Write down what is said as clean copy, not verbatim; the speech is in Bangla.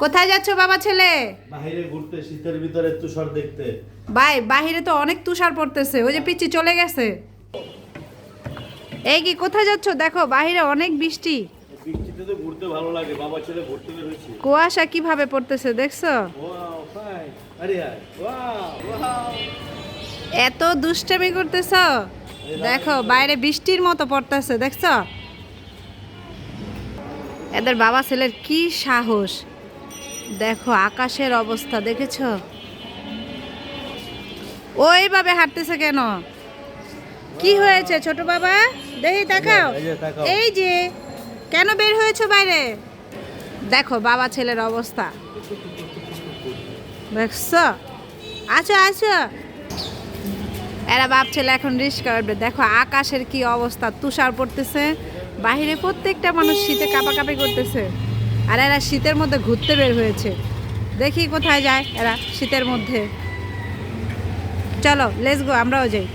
কোথায় যাচ্ছো বাবা ছেলে? বাইরে ঘুরতে, শীতের ভিতরে তুষার দেখতে। বাহিরে তো অনেক তুষার পড়তেছে, ওই যে পিচ্চি চলে গেছে। এই কি কোথায় যাচ্ছো? দেখো বাহিরে অনেক বৃষ্টি, বৃষ্টিতে তো ঘুরতে ভালো লাগে। বাবা ছেলে ঘুরতে বের হয়েছে। কুয়াশা কিভাবে পড়তেছে দেখছো? Wow fine. আরে হাই ওয়াও ওয়াও। এত দুষ্টামি করতেছো, দেখো বাইরে বৃষ্টির মতো পড়তেছে দেখছো? এদের বাবা ছেলের কি সাহস, দেখো আকাশের অবস্থা দেখেছো? ওইভাবে হাঁটতেছে কেন? কি হয়েছে ছোট বাবা? দেখি দেখাও। এই যে তাকাও। এই যে কেন বের হয়েছো বাইরে? দেখো বাবা ছেলের অবস্থা দেখছো? আচ্ছা আচ্ছা, এরা বাপ ছেলে এখন রিস্ক করবে। দেখো আকাশের কি অবস্থা, তুষার পড়তেছে বাইরে, প্রত্যেকটা মানুষ শীতে কাঁপাকাঁপি করতেছে। আর এরা শীতের মধ্যে ঘুরতে বের হয়েছে। দেখি কোথায় যায় এরা শীতের মধ্যে। চলো লেটস গো, আমরাও যাই।